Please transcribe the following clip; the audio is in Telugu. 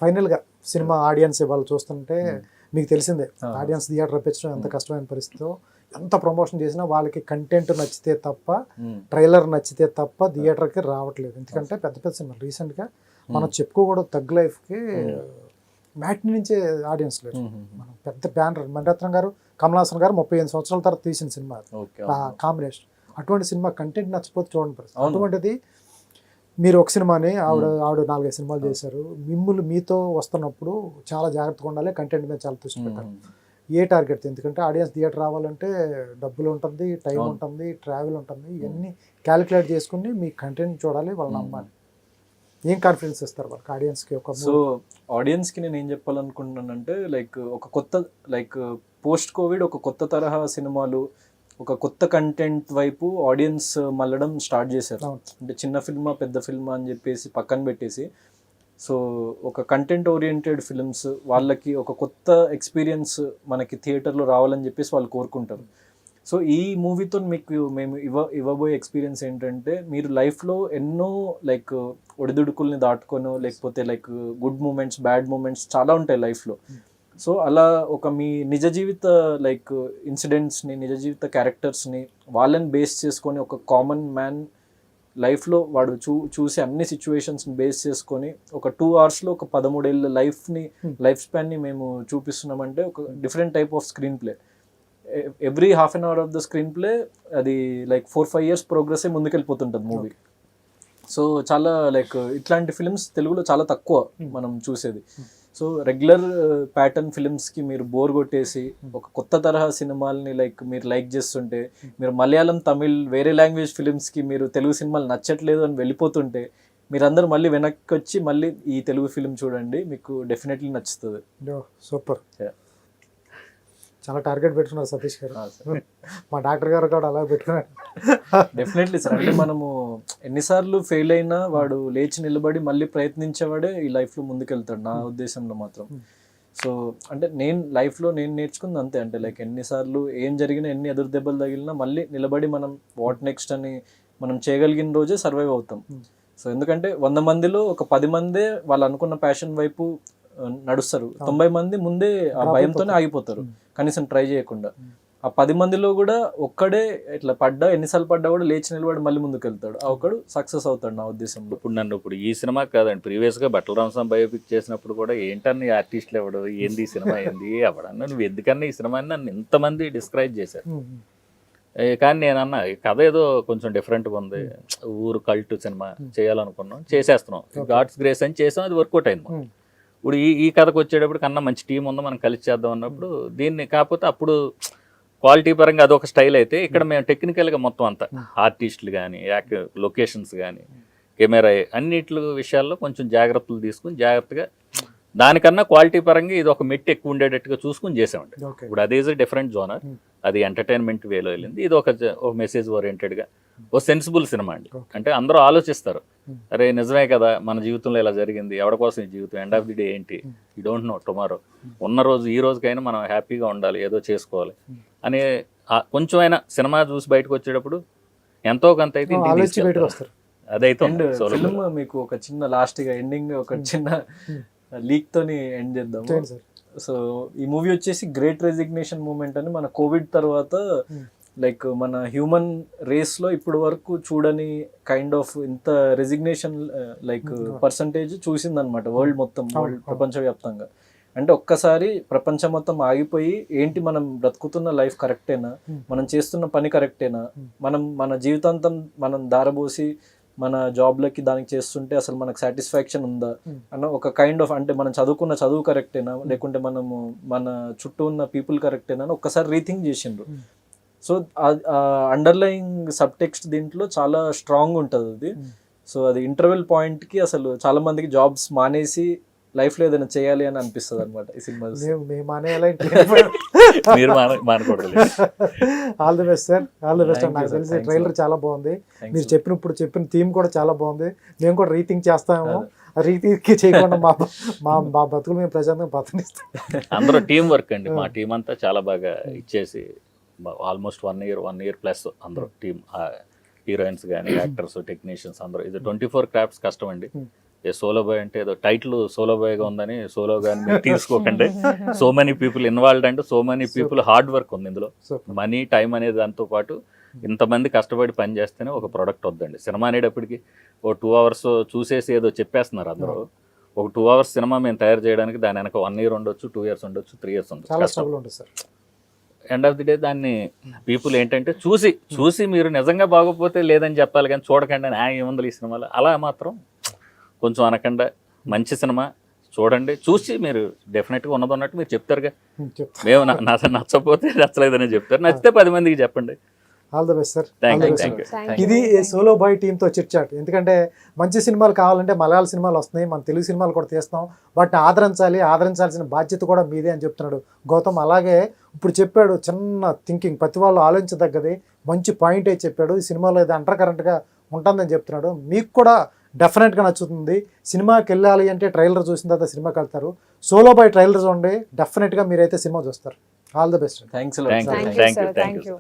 ఫైనల్గా సినిమా ఆడియన్స్ ఇవాళ చూస్తుంటే మీకు తెలిసిందే ఆడియన్స్ థియేటర్ రప్పించడం ఎంత కష్టమైన పరిస్థితితో, ఎంత ప్రమోషన్ చేసినా వాళ్ళకి కంటెంట్ నచ్చితే తప్ప, ట్రైలర్ నచ్చితే తప్ప థియేటర్కి రావట్లేదు. ఎందుకంటే పెద్ద పెద్ద సినిమాలు రీసెంట్గా మనం చెప్పుకోకూడదు, తగ్ లైఫ్కి మ్యాట్ని నుంచే ఆడియన్స్ లేదు. మనం పెద్ద బ్యానర్ మణిరత్నం గారు, కమలాసన్ గారు 35 సంవత్సరాల తర్వాత తీసిన సినిమా కాంబినేషన్. అటువంటి సినిమా కంటెంట్ నచ్చిపోతే చూడండి పరిస్థితి. అటువంటిది మీరు ఒక సినిమాని ఆవిడ 4-5 సినిమాలు చేశారు. మీతో వస్తున్నప్పుడు చాలా జాగ్రత్తగా ఉండాలి, కంటెంట్ మీద చాలా దృష్టి పెట్టాలి. ఏ టార్గెట్, ఎందుకంటే ఆడియన్స్ థియేటర్ రావాలంటే డబ్బులు ఉంటుంది, టైం ఉంటుంది, ట్రావెల్ ఉంటుంది, ఇవన్నీ క్యాలిక్యులేట్ చేసుకుని మీ కంటెంట్ చూడాలి, వాళ్ళని నమ్మాలి. ఏం కాన్ఫిడెన్స్ ఇస్తారు వాళ్ళకి ఆడియన్స్కి? సో ఆడియన్స్కి నేను ఏం చెప్పాలనుకుంటున్నానంటే, లైక్ ఒక కొత్త, లైక్ పోస్ట్ కోవిడ్ ఒక కొత్త తరహా సినిమాలు, ఒక కొత్త కంటెంట్ వైపు ఆడియన్స్ మళ్ళడం స్టార్ట్ చేశారు. అంటే చిన్న ఫిల్మా పెద్ద ఫిల్మా అని చెప్పేసి పక్కన పెట్టేసి, సో ఒక కంటెంట్ ఓరియంటెడ్ ఫిల్మ్స్, వాళ్ళకి ఒక కొత్త ఎక్స్పీరియన్స్ మనకి థియేటర్లో రావాలని చెప్పేసి వాళ్ళు కోరుకుంటారు. సో ఈ మూవీతో మీకు మేము ఇవ్వబోయే ఎక్స్పీరియన్స్ ఏంటంటే, మీరు లైఫ్లో ఎన్నో లైక్ ఒడిదుడుకుల్ని దాటుకొనో, లేకపోతే like good moments, bad moments చాలా ఉంటాయి లైఫ్లో. సో అలా ఒక మీ నిజ జీవిత లైక్ ఇన్సిడెంట్స్ని, నిజ జీవిత క్యారెక్టర్స్ని వాళ్ళని బేస్ చేసుకొని, ఒక కామన్ మ్యాన్ లైఫ్లో వాడు చూసే అన్ని సిచ్యువేషన్స్ని బేస్ చేసుకొని ఒక 2 అవర్స్లో ఒక 13 ఏళ్ళ లైఫ్ స్పాన్ని మేము చూపిస్తున్నామంటే, ఒక different type of screenplay. Every half an hour of the screenplay అది లైక్ 4-5 years ప్రోగ్రెస్ ముందుకెళ్ళిపోతుంటుంది మూవీ. సో చాలా లైక్ ఇట్లాంటి ఫిల్మ్స్ తెలుగులో చాలా తక్కువ మనం చూసేది. సో రెగ్యులర్ ప్యాటర్న్ ఫిల్మ్స్కి మీరు బోర్ కొట్టేసి ఒక కొత్త తరహా సినిమాల్ని మీరు లైక్ చేస్తుంటే, మీరు మలయాళం, తమిళ్, వేరే లాంగ్వేజ్ ఫిల్మ్స్కి మీరు తెలుగు సినిమాలు నచ్చట్లేదు అని వెళ్ళిపోతుంటే, మీరందరూ మళ్ళీ వెనక్కి వచ్చి మళ్ళీ ఈ తెలుగు ఫిల్మ్ చూడండి, మీకు డెఫినెట్లీ నచ్చుతుంది. సూపర్. చాలా టార్గెట్ పెట్టుకున్నారు సతీష్ గారు. మా డాక్టర్ గారు కూడా అలా పెట్టుకున్నారు. Definitely sir. అంటే మనము ఎన్నిసార్లు ఫెయిల్ అయినా వాడు లేచి నిలబడి మళ్ళీ ప్రయత్నించేవాడే ఈ లైఫ్లో ముందుకెళ్తాడు, నా ఉద్దేశంలో మాత్రం. సో అంటే నేను లైఫ్లో నేర్చుకుంది అంతే. అంటే లైక్ ఎన్నిసార్లు ఏం జరిగినా, ఎన్ని ఎదురు దెబ్బలు తగిలినా మళ్ళీ నిలబడి మనం వాట్ నెక్స్ట్ అని మనం చేయగలిగిన రోజే సర్వైవ్ అవుతాం. సో ఎందుకంటే 100 మందిలో ఒక 10 మందే వాళ్ళు అనుకున్న ప్యాషన్ వైపు నడుస్తారు, 90 మంది ముందే ఆ భయంతోనే ఆగిపోతారు, కనీసం ట్రై చేయకుండా. ఆ 10 మందిలో కూడా ఒక్కడే ఇట్లా ఎన్నిసార్లు పడ్డా కూడా లేచి నిలబడి మళ్ళీ ముందుకు వెళ్తాడు, ఆ ఒక్కడు సక్సెస్ అవుతాడు నా ఉద్దేశంలో. ఇప్పుడు ఈ సినిమా కాదండి, ప్రీవియస్గా బట్టల రామస్వామి బయోపిక్ చేసినప్పుడు కూడా ఏంటన్నా ఆర్టిస్టులు ఎవడు, ఏంది ఈ సినిమా, ఏంది ఎవడన్నా, నువ్వు ఎందుకన్నా ఈ సినిమాని నన్ను ఇంతమంది డిస్క్రైబ్ చేశారు. కానీ నేనన్నా కథ ఏదో కొంచెం డిఫరెంట్గా ఉంది, ఊరు కల్ట్ సినిమా చేయాలనుకున్నాం, చేసేస్తున్నాం, గాడ్స్ గ్రేస్ అని చేసాం, అది వర్కౌట్ అయింది. ఇప్పుడు ఈ కథకు వచ్చేటప్పుడు కన్నా మంచి టీం ఉందో మనం కలిసి చేద్దాం అన్నప్పుడు దీన్ని, కాకపోతే అప్పుడు క్వాలిటీ పరంగా అదొక స్టైల్ అయితే, ఇక్కడ మేము టెక్నికల్గా మొత్తం అంతా ఆర్టిస్టులు కానీ, లొకేషన్స్ కానీ, కెమెరా, అన్నిటి విషయాల్లో కొంచెం జాగ్రత్తలు తీసుకుని జాగ్రత్తగా, దానికన్నా క్వాలిటీ పరంగా ఇది ఒక మెట్టు ఎక్కువ ఉండేటట్టుగా చూసుకుని చేసామండి. ఇప్పుడు అది ఈజ్ డిఫరెంట్ జోనర్, అది ఎంటర్టైన్మెంట్ వేలో వెళ్ళింది, ఇది ఒక మెసేజ్ ఓరియంటెడ్గా ఓ సెన్సిబుల్ సినిమా అండి. అంటే అందరూ ఆలోచిస్తారు, అరే నిజమే కదా మన జీవితంలో ఇలా జరిగింది, ఎవరి కోసం ఈ జీవితం, ఎండ్ ఆఫ్ ది డే ఏంటి, యూ డోంట్ నో టుమారో, ఉన్న రోజు ఈ రోజుకైనా మనం హ్యాపీగా ఉండాలి, ఏదో చేసుకోవాలి అనే కొంచెమైనా సినిమా చూసి బయటకు వచ్చేటప్పుడు ఎంతో కొంత అయితే అదైతే ఫిల్మ్. మీకు ఒక చిన్న లాస్ట్గా ఎండింగ్ ఒక చిన్న లీక్ తోని ఎండ్ చేద్దాం. సో ఈ మూవీ వచ్చేసి గ్రేట్ రెసిగ్నేషన్ మూమెంట్ అని, మన కోవిడ్ తర్వాత లైక్ మన హ్యూమన్ రేస్లో ఇప్పుడు వరకు చూడని కైండ్ ఆఫ్ ఇంత రెసిగ్నేషన్ లైక్ పర్సంటేజ్ చూసిందనమాట వరల్డ్ మొత్తం, ప్రపంచవ్యాప్తంగా. అంటే ఒక్కసారి ప్రపంచం మొత్తం ఆగిపోయి, ఏంటి మనం బ్రతుకుతున్న లైఫ్ కరెక్టేనా, మనం చేస్తున్న పని కరెక్టేనా, మనం మన జీవితాంతం మనం దారబోసి మన జాబ్లకి దానికి చేస్తుంటే అసలు మనకు సాటిస్ఫాక్షన్ ఉందా అన్న ఒక కైండ్ ఆఫ్, అంటే మనం చదువుకున్న చదువు కరెక్టేనా, లేకుంటే మనము మన చుట్టూ ఉన్న పీపుల్ కరెక్టేనా అని ఒక్కసారి రీథింక్ చేసిండ్రు. సో అండర్లయింగ్ సబ్ టెక్స్ట్ దీంట్లో చాలా స్ట్రాంగ్ ఉంటుంది అది. సో అది ఇంటర్వెల్ పాయింట్కి అసలు చాలా మందికి జాబ్స్ మానేసి లైఫ్లో ఏదైనా చేయాలి అని అనిపిస్తుంది అనమాట ఈ cinema. All the best sir, all the best. నాకు తెలిసి ట్రైలర్ చాలా బాగుంది, మీరు చెప్పిన థీమ్ కూడా చాలా బాగుంది. మేము కూడా రీథింక్ చేస్తాము, రీతికి చేయకుండా మా బతుకులు మేము ప్రశాంతంగా బతకనిస్తాం. అందరూ టీం వర్క్ అండి, మా టీం అంతా చాలా బాగా ఇచ్చేసి ఆల్మోస్ట్ 1 year ప్లస్ అందరూ టీం, హీరోయిన్స్ కానీ, యాక్టర్స్, టెక్నీషియన్స్ అందరూ. ఇది 24 క్రాఫ్ట్స్ కష్టం అండి, సోలో బాయ్ అంటే ఏదో టైటిల్ సోలో బాయ్గా ఉందని సోలో గాని మీరు తీసుకోకండి. సో మెనీ పీపుల్ ఇన్వాల్వ్డ్ అంటే so many people hard work ఉంది ఇందులో. సూపర్. మనీ టైం అనే దాంతో పాటు ఇంతమంది కష్టపడి పని చేస్తేనే ఒక ప్రోడక్ట్ వద్దండి. సినిమా అనేటప్పటికి ఓ 2 hours చూసేసి ఏదో చెప్పేస్తున్నారు అందరూ. ఒక 2 hours సినిమా మేము తయారు చేయడానికి దాని వెనక 1 year ఉండొచ్చు, 2 years ఉండొచ్చు, 3 years చాలా ఉండొచ్చు. స్ట్రగుల్ ఉంటుంది sir. End of the day దాన్ని పీపుల్ ఏంటంటే చూసి మీరు నిజంగా బాగోకపోతే లేదని చెప్పాలి, కానీ చూడకండి అని ఏముంది ఈ సినిమాలో అలా మాత్రం కొంచెం అనకుండా మంచి సినిమా చూడండి, చూసి మీరు డెఫినెట్గా ఉన్నట్టు మీరు చెప్తారుగా. చెప్తా. మేము నచ్చపోతే నచ్చలేదని చెప్తారు, నచ్చితే 10 మందికి చెప్పండి. All the best sir. Thank you. ఇది సోలో బాయ్ టీంతో చిట్చాట్. ఎందుకంటే మంచి సినిమాలు కావాలంటే మలయాళ సినిమాలు వస్తున్నాయి, మన తెలుగు సినిమాలు కూడా తీస్తాం, వాటిని ఆదరించాల్సిన బాధ్యత కూడా మీదే అని చెప్తున్నాడు గౌతమ్. అలాగే ఇప్పుడు చెప్పాడు చిన్న థింకింగ్, ప్రతి వాళ్ళు ఆలోచించదగ్గది మంచి పాయింట్ అయితే చెప్పాడు. ఈ సినిమాలో ఇది అండర్ కరెంట్గా ఉంటుందని చెప్తున్నాడు. మీకు కూడా డెఫినెట్గా నచ్చుతుంది. సినిమాకి వెళ్ళాలి అంటే ట్రైలర్ చూసిన తర్వాత సినిమాకి వెళ్తారు. సోలో బాయ్ ట్రైలర్ చూడండి, డెఫినెట్గా మీరైతే సినిమా చూస్తారు. All the best. Thanks thank you.